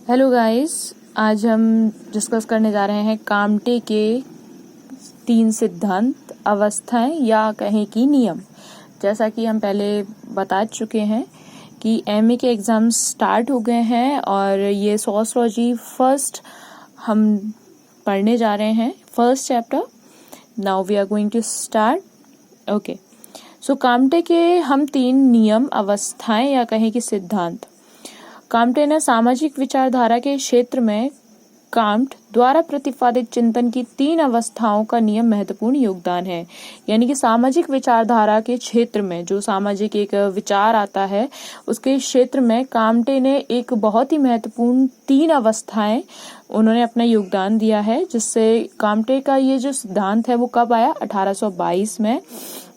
Hello guys, आज हम discuss करने जा रहे हैं काम्टे के 3 सिद्धांत, अवस्थाएं या कहें कि नियम। जैसा कि हम पहले बता चुके हैं कि एमए के एग्जाम स्टार्ट हो गए हैं और ये सोशियोलॉजी फर्स्ट हम पढ़ने जा रहे हैं, first chapter. Now we are going to start. Okay, so Comte के हम 3 नियम, अवस्थाएं या कहें कि सिद्धांत। काम्टे ने सामाजिक विचारधारा के क्षेत्र में काम्ट द्वारा प्रतिपादित चिंतन की 3 अवस्थाओं का नियम महत्वपूर्ण योगदान है। यानी कि सामाजिक विचारधारा के क्षेत्र में जो सामाजिक एक विचार आता है, उसके क्षेत्र में काम्टे ने एक बहुत ही महत्वपूर्ण 3 अवस्थाएं उन्होंने अपना योगदान दिया है, जिससे काम्टे का ये जो सिद्धांत है वो कब आया? 1822 में।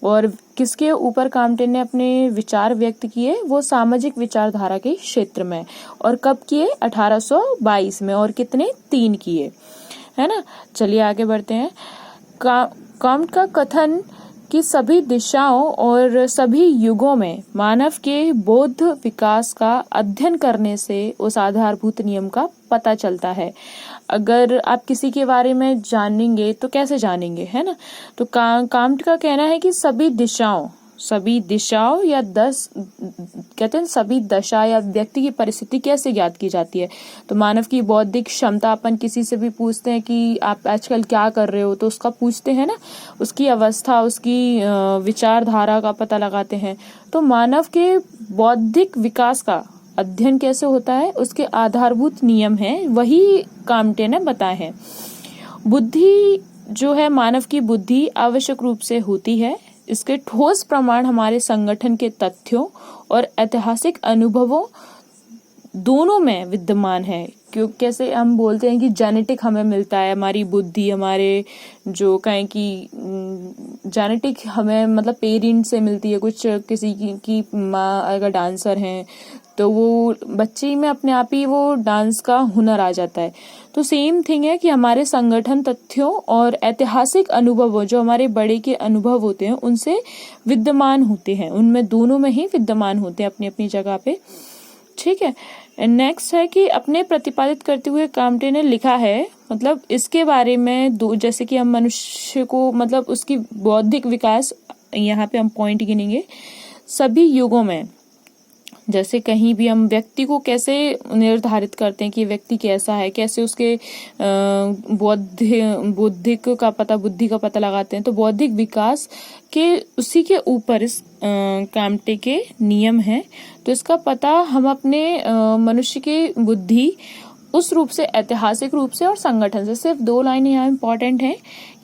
और किसके ऊपर काम्टे ने अपने विचार व्यक्त किए? वो सामाजिक विचारधारा के क्षेत्र में। और कब किए? 1822 में। और कितने? 3 किए, है ना। चलिए आगे बढ़ते हैं। काम्ट का कथन कि सभी दिशाओं और सभी युगों में मानव के बौद्ध विकास का अध्ययन करने से उस आधारभूत नियम का पता चलता है। अगर आप किसी के बारे में जानेंगे तो कैसे जानेंगे, है ना। तो काम्ट का कहना है कि सभी दिशाओं या कहते हैं सभी दशा या व्यक्ति की परिस्थिति कैसे ज्ञात की जाती है। तो मानव की बौद्धिक क्षमता, अपन किसी से भी पूछते हैं कि आप आजकल क्या कर रहे हो, तो उसका पूछते हैं ना, उसकी अवस्था, उसकी विचारधारा का पता लगाते हैं। तो मानव के बौद्धिक विकास का अध्ययन कैसे होता है, उसके आधारभूत नियम हैं, वही काम्टे ने बताए हैं। बुद्धि जो है, मानव की बुद्धि आवश्यक रूप से होती है। इसके ठोस प्रमाण हमारे संगठन के तथ्यों और ऐतिहासिक अनुभवों दोनों में विद्यमान है। क्योंकि कैसे हम बोलते हैं कि जेनेटिक हमें मिलता है, हमारी बुद्धि, हमारे जो कहें कि जेनेटिक हमें मतलब पेरेंट से मिलती है। कुछ किसी की माँ अगर डांसर हैं तो वो बच्चे में अपने आप ही वो डांस का हुनर आ जाता है। तो सेम थिंग है कि हमारे संगठन तथ्यों और ऐतिहासिक अनुभवों, जो हमारे बड़े के अनुभव होते हैं, उनसे विद्यमान होते हैं। उनमें दोनों में ही विद्यमान होते हैं अपनी अपनी जगह पे। ठीक है। नेक्स्ट है कि अपने प्रतिपादित करते हुए काम्टे ने लिखा है, मतलब इसके बारे में जैसे कि हम मनुष्य को मतलब उसकी बौद्धिक विकास, यहाँ पे हम पॉइंट गिनेंगे, सभी युगों में। जैसे कहीं भी हम व्यक्ति को कैसे निर्धारित करते हैं कि व्यक्ति कैसा है, कैसे उसके बुद्धि का पता लगाते हैं। तो बौद्धिक विकास के उसी के ऊपर इस काम्टे के नियम हैं। तो इसका पता हम अपने मनुष्य की बुद्धि उस रूप से, ऐतिहासिक रूप से और संगठन से। सिर्फ 2 लाइन यहाँ इम्पोर्टेंट है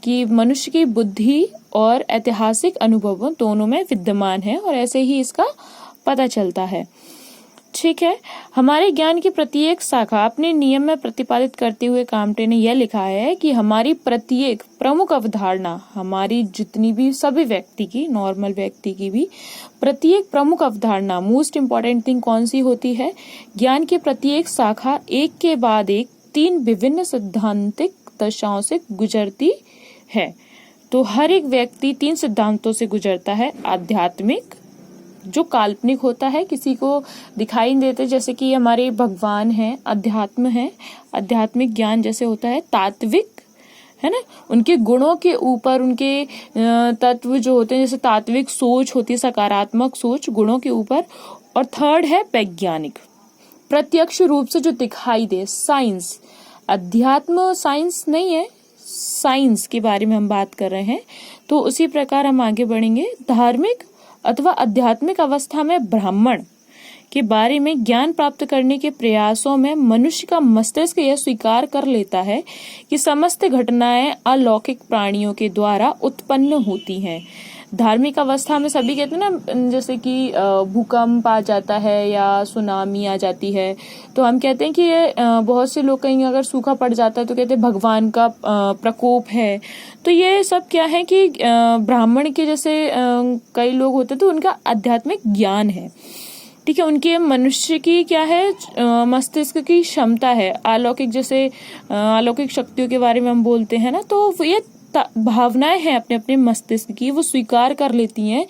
कि मनुष्य की बुद्धि और ऐतिहासिक अनुभवों दोनों में विद्यमान है, और ऐसे ही इसका पता चलता है। ठीक है। हमारे ज्ञान की प्रत्येक शाखा अपने नियम में प्रतिपादित करते हुए काम्टे ने यह लिखा है कि हमारी प्रत्येक प्रमुख अवधारणा, हमारी जितनी भी सभी व्यक्ति की, नॉर्मल व्यक्ति की भी प्रत्येक प्रमुख अवधारणा, मोस्ट इम्पोर्टेंट थिंग कौन सी होती है? ज्ञान की प्रत्येक शाखा एक के बाद एक 3 विभिन्न सिद्धांतिक दशाओं से गुजरती है। तो हर एक व्यक्ति 3 सिद्धांतों से गुजरता है। आध्यात्मिक, जो काल्पनिक होता है, किसी को दिखाई नहीं देते, जैसे कि हमारे भगवान हैं, अध्यात्म है, आध्यात्मिक ज्ञान जैसे होता है। तात्विक, है ना, उनके गुणों के ऊपर, उनके तत्व जो होते हैं, जैसे तात्विक सोच होती है, सकारात्मक सोच गुणों के ऊपर। और थर्ड है वैज्ञानिक, प्रत्यक्ष रूप से जो दिखाई दे, साइंस। अध्यात्म साइंस नहीं है, साइंस के बारे में हम बात कर रहे हैं। तो उसी प्रकार हम आगे बढ़ेंगे। धार्मिक अथवा आध्यात्मिक अवस्था में ब्राह्मण के बारे में ज्ञान प्राप्त करने के प्रयासों में मनुष्य का मस्तिष्क यह स्वीकार कर लेता है कि समस्त घटनाएं अलौकिक प्राणियों के द्वारा उत्पन्न होती हैं। धार्मिक अवस्था में सभी कहते हैं ना, जैसे कि भूकंप आ जाता है या सुनामी आ जाती है, तो हम कहते हैं कि ये बहुत से लोग कहीं अगर सूखा पड़ जाता है तो कहते हैं भगवान का प्रकोप है। तो ये सब क्या है कि ब्राह्मण के जैसे कई लोग होते हैं, तो उनका आध्यात्मिक ज्ञान है। ठीक है। उनके मनुष्य की क्या है, मस्तिष्क की क्षमता है, अलौकिक, जैसे अलौकिक शक्तियों के बारे में हम बोलते हैं ना, तो ये भावनाएं हैं अपने अपने मस्तिष्क की, वो स्वीकार कर लेती हैं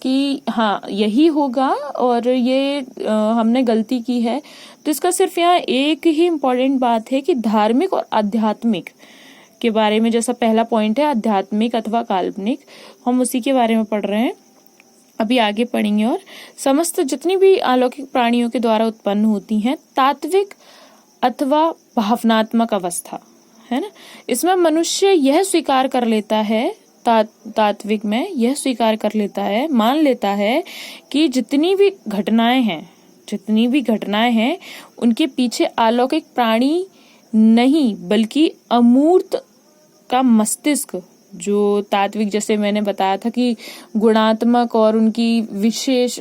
कि हाँ यही होगा और ये हमने गलती की है। तो इसका सिर्फ यहाँ एक ही इम्पोर्टेंट बात है कि धार्मिक और आध्यात्मिक के बारे में, जैसा पहला पॉइंट है आध्यात्मिक अथवा काल्पनिक, हम उसी के बारे में पढ़ रहे हैं, अभी आगे पढ़ेंगे। और समस्त जितनी भी अलौकिक प्राणियों के द्वारा उत्पन्न होती हैं तात्विक अथवा भावनात्मक अवस्था है ना, इसमें मनुष्य यह स्वीकार कर लेता है, तात्विक में यह स्वीकार कर लेता है, मान लेता है कि जितनी भी घटनाएं हैं उनके पीछे अलौकिक प्राणी नहीं बल्कि अमूर्त का मस्तिष्क, जो तात्विक जैसे मैंने बताया था कि गुणात्मक और उनकी विशेष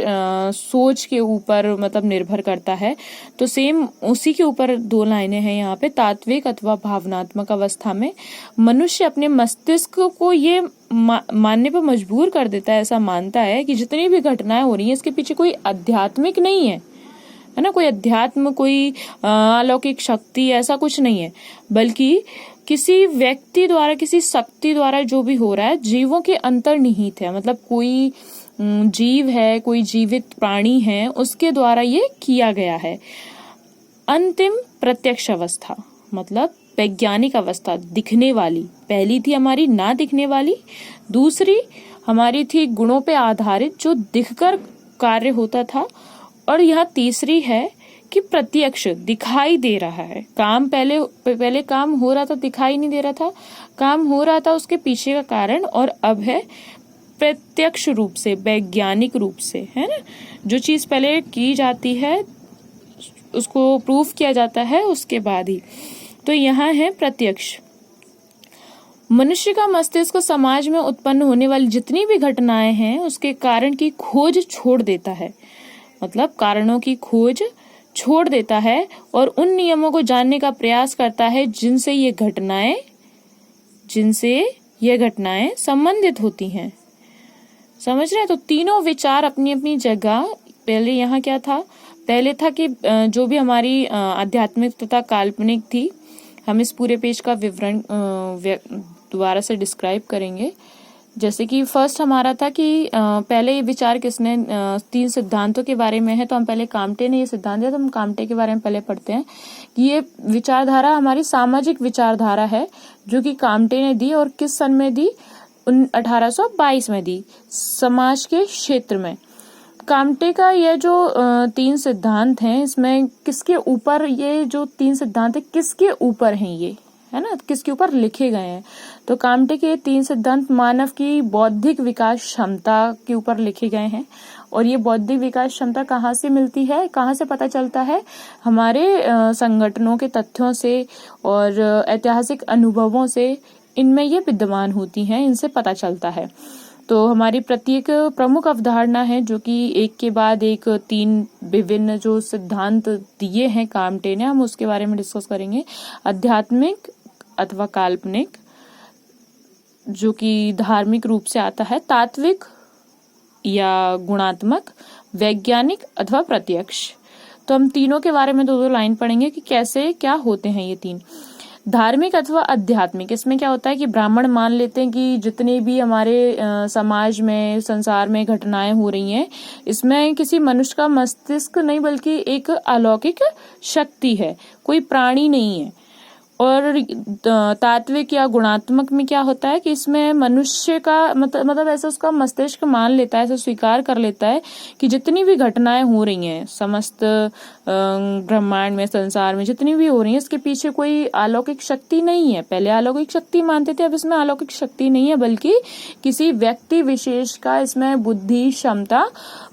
सोच के ऊपर मतलब निर्भर करता है, तो सेम उसी के ऊपर 2 लाइनें हैं यहाँ पे। तात्विक अथवा भावनात्मक अवस्था में मनुष्य अपने मस्तिष्क को ये मानने पर मजबूर कर देता है, ऐसा मानता है कि जितनी भी घटनाएं हो रही हैं इसके पीछे कोई आध्यात्मिक नहीं है ना, कोई अध्यात्म, कोई अलौकिक शक्ति, ऐसा कुछ नहीं है, बल्कि किसी व्यक्ति द्वारा, किसी शक्ति द्वारा जो भी हो रहा है जीवों के अंतर्निहित है। मतलब कोई जीव है, कोई जीवित प्राणी है, उसके द्वारा ये किया गया है। अंतिम प्रत्यक्ष अवस्था मतलब वैज्ञानिक अवस्था, दिखने वाली। पहली थी हमारी ना दिखने वाली, दूसरी हमारी थी गुणों पे आधारित जो दिखकर कार्य होता था, और यह तीसरी है कि प्रत्यक्ष दिखाई दे रहा है। काम पहले काम हो रहा था, दिखाई नहीं दे रहा था, काम हो रहा था उसके पीछे का कारण, और अब है प्रत्यक्ष रूप से, वैज्ञानिक रूप से, है ना। जो चीज पहले की जाती है उसको प्रूफ किया जाता है उसके बाद ही। तो यहाँ है प्रत्यक्ष। मनुष्य का मस्तिष्क समाज में उत्पन्न होने वाली जितनी भी घटनाएं हैं उसके कारण की खोज छोड़ देता है, मतलब कारणों की खोज छोड़ देता है और उन नियमों को जानने का प्रयास करता है जिनसे ये घटनाएं संबंधित होती हैं। समझ रहे हैं? तो तीनों विचार अपनी अपनी जगह। पहले यहाँ क्या था? पहले था कि जो भी हमारी आध्यात्मिक तथा काल्पनिक थी, हम इस पूरे पेज का विवरण दोबारा से डिस्क्राइब करेंगे। जैसे कि फर्स्ट हमारा था कि पहले ये विचार किसने 3 सिद्धांतों के बारे में है, तो हम पहले काम्टे ने ये सिद्धांत दिया, तो हम काम्टे के बारे में पहले पढ़ते हैं कि ये विचारधारा हमारी सामाजिक विचारधारा है जो कि काम्टे ने दी, और किस सन में दी? 1822 में दी, समाज के क्षेत्र में। काम्टे का ये जो 3 सिद्धांत हैं, इसमें किसके ऊपर ये जो 3 सिद्धांत है किसके ऊपर हैं, ये है ना, किसके ऊपर लिखे गए हैं? तो काम्टे के 3 सिद्धांत मानव की बौद्धिक विकास क्षमता के ऊपर लिखे गए हैं। और ये बौद्धिक विकास क्षमता कहाँ से मिलती है, कहाँ से पता चलता है? हमारे संगठनों के तथ्यों से और ऐतिहासिक अनुभवों से इनमें ये विद्यमान होती हैं, इनसे पता चलता है। तो हमारी प्रत्येक प्रमुख अवधारणा है जो कि एक के बाद एक 3 विभिन्न जो सिद्धांत दिए हैं काम्टे ने, हम उसके बारे में डिस्कस करेंगे। आध्यात्मिक अथवा काल्पनिक जो कि धार्मिक रूप से आता है, तात्विक या गुणात्मक, वैज्ञानिक अथवा प्रत्यक्ष। तो हम तीनों के बारे में 2-2 लाइन पढ़ेंगे कि कैसे क्या होते हैं ये 3। धार्मिक अथवा आध्यात्मिक, इसमें क्या होता है कि ब्राह्मण मान लेते हैं कि जितने भी हमारे समाज में, संसार में घटनाएं हो रही हैं, इसमें किसी मनुष्य का मस्तिष्क नहीं बल्कि एक अलौकिक शक्ति है, कोई प्राणी नहीं है। और तात्विक या गुणात्मक में क्या होता है कि इसमें मनुष्य का मतलब ऐसा उसका मस्तिष्क मान लेता है, ऐसा स्वीकार कर लेता है कि जितनी भी घटनाएं हो रही हैं समस्त ब्रह्मांड में, संसार में जितनी भी हो रही हैं, इसके पीछे कोई अलौकिक शक्ति नहीं है। पहले अलौकिक शक्ति मानते थे, अब इसमें अलौकिक शक्ति नहीं है बल्कि किसी व्यक्ति विशेष का इसमें बुद्धि क्षमता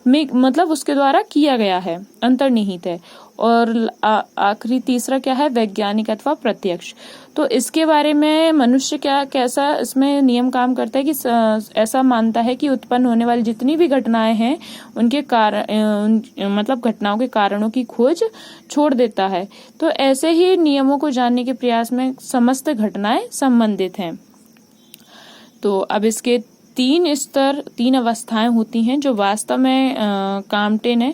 में मतलब उसके द्वारा किया गया है, अंतर्निहित है। और आखिरी तीसरा क्या है? वैज्ञानिक अथवा प्रत्यक्ष। तो इसके बारे में मनुष्य कैसा इसमें नियम काम करता है कि ऐसा मानता है कि उत्पन्न होने वाली जितनी भी घटनाएं हैं उनके कारण मतलब घटनाओं के कारणों की खोज छोड़ देता है। तो ऐसे ही नियमों को जानने के प्रयास में समस्त घटनाएं संबंधित हैं। तो अब इसके 3 स्तर, 3 अवस्थाएं होती हैं जो वास्तव में काम्टे ने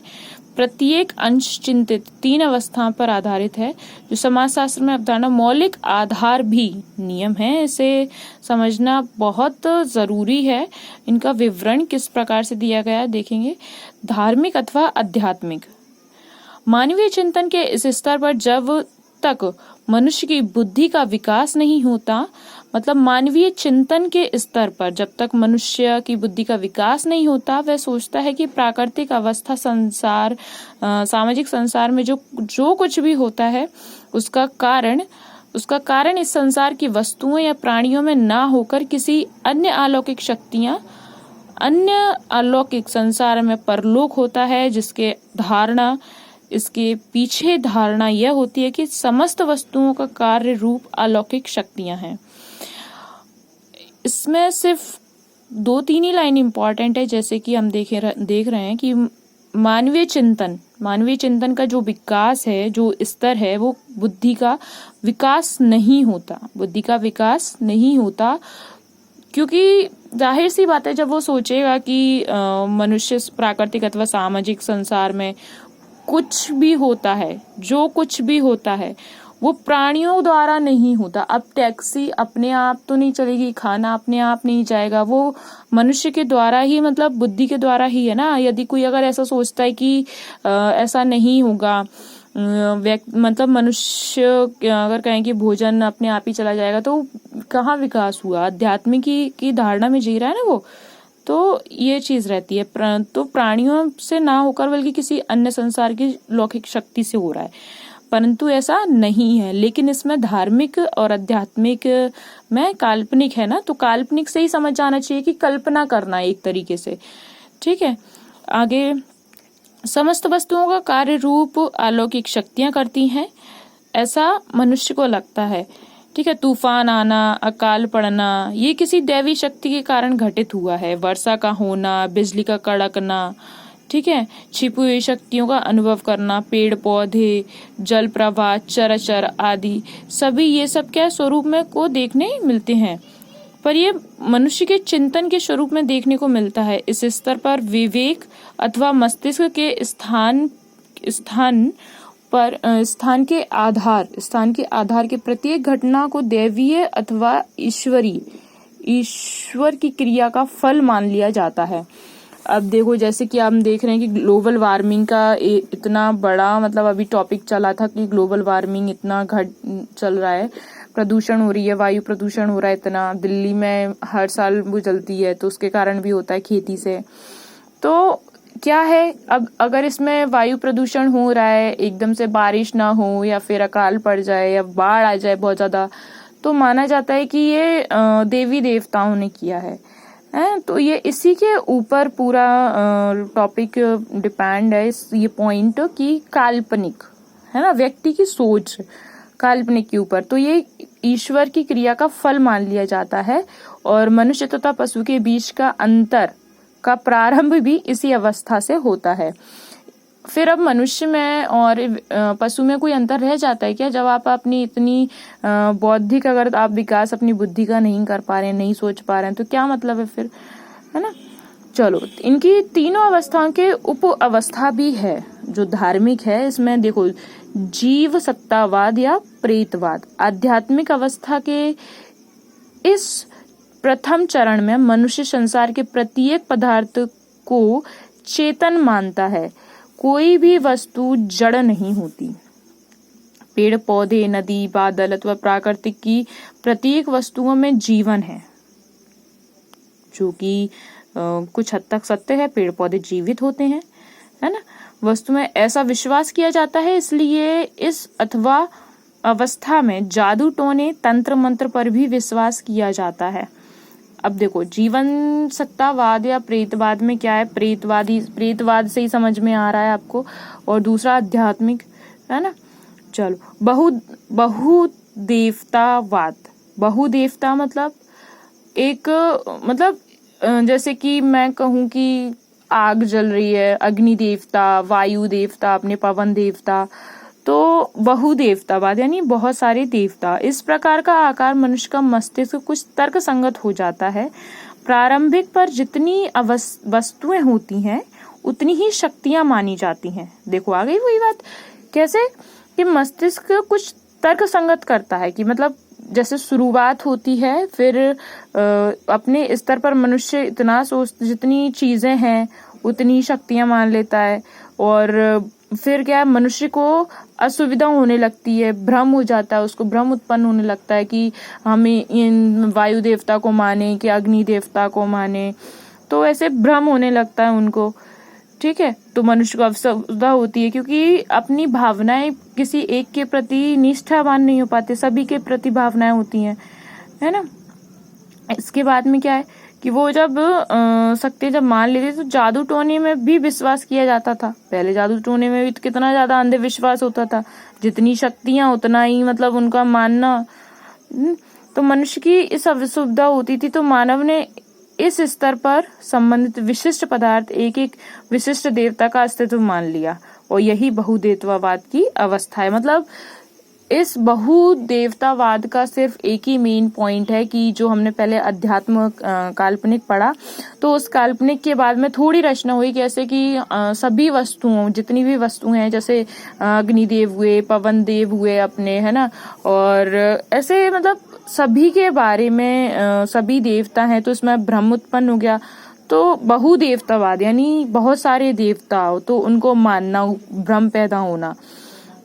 प्रत्येक अंश चिंतित 3 अवस्थाओं पर आधारित है। जो समाजशास्त्र में अवधारणा मौलिक आधार भी नियम है, इसे समझना बहुत जरूरी है। इनका विवरण किस प्रकार से दिया गया है देखेंगे। धार्मिक अथवा आध्यात्मिक। मानवीय चिंतन के इस स्तर पर जब तक मनुष्य की बुद्धि का विकास नहीं होता, मतलब मानवीय चिंतन के स्तर पर जब तक मनुष्य की बुद्धि का विकास नहीं होता, वह सोचता है कि प्राकृतिक अवस्था संसार सामाजिक संसार में जो कुछ भी होता है उसका कारण इस संसार की वस्तुओं या प्राणियों में ना होकर किसी अन्य अलौकिक संसार में परलोक होता है, इसके पीछे धारणा यह होती है कि समस्त वस्तुओं का कार्य रूप अलौकिक शक्तियां हैं। इसमें सिर्फ 2-3 ही लाइन इंपॉर्टेंट है, जैसे कि हम देख रहे हैं कि मानवीय चिंतन का जो विकास है, जो स्तर है, वो बुद्धि का विकास नहीं होता, क्योंकि जाहिर सी बात है जब वो सोचेगा कि मनुष्य प्राकृतिक अथवा सामाजिक संसार में कुछ भी होता है, जो कुछ भी होता है वो प्राणियों द्वारा नहीं होता। अब टैक्सी अपने आप तो नहीं चलेगी, खाना अपने आप नहीं जाएगा, वो मनुष्य के द्वारा ही, मतलब बुद्धि के द्वारा ही है ना। यदि कोई अगर ऐसा सोचता है कि ऐसा नहीं होगा, मतलब मनुष्य अगर कहें कि भोजन अपने आप ही चला जाएगा, तो कहाँ विकास हुआ? आध्यात्मिक की धारणा में जी रहा है ना वो। तो ये चीज रहती है, तो प्राणियों से ना होकर बल्कि किसी अन्य संसार की लौकिक शक्ति से हो रहा है, परंतु ऐसा नहीं है। लेकिन इसमें धार्मिक और आध्यात्मिक में काल्पनिक है ना, तो काल्पनिक से ही समझ जाना चाहिए कि कल्पना करना एक तरीके से, ठीक है। आगे, समस्त वस्तुओं का कार्य रूप अलौकिक शक्तियां करती हैं, ऐसा मनुष्य को लगता है, ठीक है। तूफान आना, अकाल पड़ना, ये किसी दैवी शक्ति के कारण घटित हुआ है। वर्षा का होना, बिजली का कड़कना, ठीक है, छिपी हुई शक्तियों का अनुभव करना, पेड़ पौधे, जल प्रवाह, चराचर आदि सभी ये सब क्या स्वरूप में को देखने मिलते हैं, पर ये मनुष्य के चिंतन के स्वरूप में देखने को मिलता है। इस स्तर पर विवेक अथवा मस्तिष्क के स्थान के आधार के प्रत्येक घटना को दैवीय अथवा ईश्वर की क्रिया का फल मान लिया जाता है। अब देखो, जैसे कि हम देख रहे हैं कि ग्लोबल वार्मिंग का इतना बड़ा, मतलब अभी टॉपिक चला था कि ग्लोबल वार्मिंग इतना चल रहा है, प्रदूषण हो रही है, वायु प्रदूषण हो रहा है इतना, दिल्ली में हर साल वो जलती है, तो उसके कारण भी होता है खेती से। तो क्या है, अब अगर इसमें वायु प्रदूषण हो रहा है, एकदम से बारिश ना हो या फिर अकाल पड़ जाए या बाढ़ आ जाए बहुत ज्यादा, तो माना जाता है कि ये देवी देवताओं ने किया है। तो ये इसी के ऊपर पूरा टॉपिक डिपेंड है, ये पॉइंट की काल्पनिक है ना, व्यक्ति की सोच काल्पनिक के ऊपर, तो ये ईश्वर की क्रिया का फल मान लिया जाता है। और मनुष्य तथा पशु के बीच का अंतर का प्रारंभ भी इसी अवस्था से होता है। फिर अब मनुष्य में और पशु में कोई अंतर रह जाता है क्या? जब आप अपनी इतनी बौद्धिक, अगर आप विकास अपनी बुद्धि का नहीं कर पा रहे हैं, नहीं सोच पा रहे हैं, तो क्या मतलब है फिर, है ना। चलो, इनकी तीनों अवस्थाओं के उप अवस्था भी है जो धार्मिक है। इसमें देखो, जीव सत्तावाद या प्रेतवाद। आध्यात्मिक अवस्था के इस प्रथम चरण में मनुष्य संसार के प्रत्येक पदार्थ को चेतन मानता है। कोई भी वस्तु जड़ नहीं होती। पेड़ पौधे, नदी, बादल अथवा प्राकृतिक की प्रत्येक वस्तुओं में जीवन है, जो कि कुछ हद तक सत्य है। पेड़ पौधे जीवित होते हैं, है ना। वस्तु में ऐसा विश्वास किया जाता है, इसलिए इस अथवा अवस्था में जादू टोने, तंत्र मंत्र पर भी विश्वास किया जाता है। अब देखो, जीवन सत्तावाद या प्रेतवाद में क्या है, प्रेतवाद से ही समझ में आ रहा है आपको, और दूसरा आध्यात्मिक, है ना। चलो, बहुदेवतावाद। बहुदेवता मतलब जैसे कि मैं कहूँ कि आग जल रही है, अग्नि देवता, वायु देवता, अपने पवन देवता, तो बहुदेवतावाद यानी बहुत सारे देवता। इस प्रकार का आकार मनुष्य का मस्तिष्क कुछ तर्क संगत हो जाता है। प्रारंभिक पर जितनी वस्तुएं होती हैं उतनी ही शक्तियां मानी जाती हैं। देखो आ गई वही बात, कैसे कि मस्तिष्क कुछ तर्क संगत करता है कि मतलब जैसे शुरुआत होती है, फिर अपने स्तर पर मनुष्य इतना जितनी चीजें हैं उतनी शक्तियां मान लेता है, और फिर क्या मनुष्य को असुविधा होने लगती है, भ्रम हो जाता है, उसको भ्रम उत्पन्न होने लगता है कि हमें इन वायु देवता को माने कि अग्नि देवता को माने, तो ऐसे भ्रम होने लगता है उनको। ठीक है, तो मनुष्य को असुविधा होती है क्योंकि अपनी भावनाएं किसी एक के प्रति निष्ठावान नहीं हो पाते, सभी के प्रति भावनाएं होती हैं, है ना। इसके बाद में क्या है कि वो जब शक्ति जब मान लेते तो जादू टोने में भी विश्वास किया जाता था। पहले जादू टोने में भी कितना ज्यादा अंधविश्वास होता था, जितनी शक्तियां उतना ही मतलब उनका मानना। तो मनुष्य की इस असुविधा होती थी, तो मानव ने इस स्तर पर संबंधित विशिष्ट पदार्थ एक एक विशिष्ट देवता का अस्तित्व मान लिया, और यही बहुदेवतावाद की अवस्था है। मतलब इस बहुदेवतावाद का सिर्फ एक ही मेन पॉइंट है कि जो हमने पहले अध्यात्म काल्पनिक पढ़ा, तो उस काल्पनिक के बाद में थोड़ी रचना हुई कैसे कि सभी वस्तुओं, जितनी भी वस्तुएं हैं, जैसे अग्निदेव हुए, पवन देव हुए अपने, है ना, और ऐसे मतलब सभी के बारे में सभी देवता हैं, तो इसमें भ्रम उत्पन्न हो गया। तो बहुदेवतावाद यानी बहुत सारे देवता, तो उनको मानना, भ्रम पैदा होना।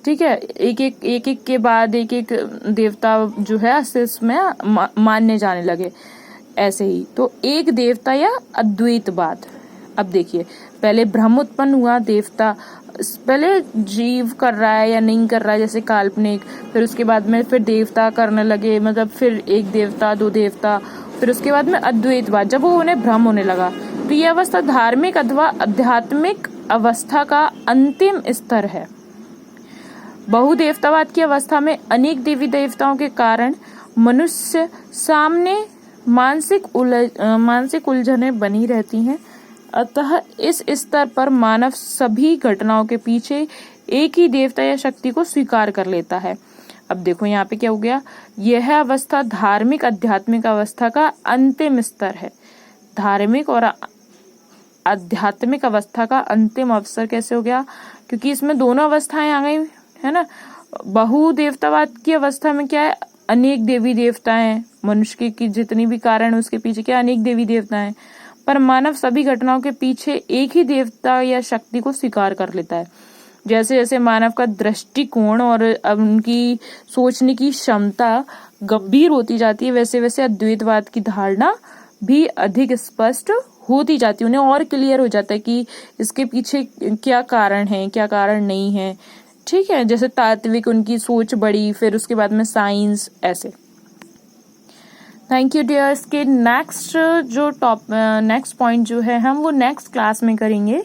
ठीक है, एक एक के बाद एक एक देवता जो है अस्तित्व में मानने जाने लगे। ऐसे ही तो एक देवता या अद्वैतवाद। अब देखिए, पहले भ्रम उत्पन्न हुआ, देवता पहले जीव कर रहा है या नहीं कर रहा है, जैसे काल्पनिक, फिर उसके बाद में फिर देवता करने लगे, मतलब फिर एक देवता, दो देवता, फिर उसके बाद में अद्वैतवाद, जब वो उन्हें भ्रम होने लगा। तो यह अवस्था धार्मिक अथवा आध्यात्मिक अवस्था का अंतिम स्तर है। बहुदेवतावाद की अवस्था में अनेक देवी देवताओं के कारण मनुष्य सामने मानसिक उलझनें बनी रहती हैं। अतः इस स्तर पर मानव सभी घटनाओं के पीछे एक ही देवता या शक्ति को स्वीकार कर लेता है। अब देखो यहाँ पे क्या हो गया, यह अवस्था धार्मिक आध्यात्मिक अवस्था का अंतिम स्तर है। धार्मिक और आध्यात्मिक अवस्था का अंतिम अवसर कैसे हो गया, क्योंकि इसमें दोनों अवस्थाएं आ गई, है ना। बहुदेवतावाद की अवस्था में क्या है, अनेक देवी देवता हैं, मनुष्य की जितनी भी कारण है उसके पीछे क्या अनेक देवी देवता हैं, पर मानव सभी घटनाओं के पीछे एक ही देवता या शक्ति को स्वीकार कर लेता है। जैसे जैसे मानव का दृष्टिकोण और उनकी सोचने की क्षमता गंभीर होती जाती है, वैसे वैसे अद्वैतवाद की धारणा भी अधिक स्पष्ट होती जाती है, उन्हें और क्लियर हो जाता है कि इसके पीछे क्या कारण है, क्या कारण नहीं है। ठीक है, जैसे तात्विक उनकी सोच बढ़ी, फिर उसके बाद में साइंस, ऐसे। Thank you dears. के नेक्स्ट पॉइंट जो है हम वो नेक्स्ट क्लास में करेंगे,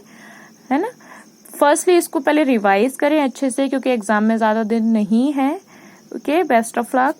है ना। फर्स्टली इसको पहले रिवाइज करें अच्छे से, क्योंकि एग्जाम में ज्यादा दिन नहीं है। Okay, best of luck.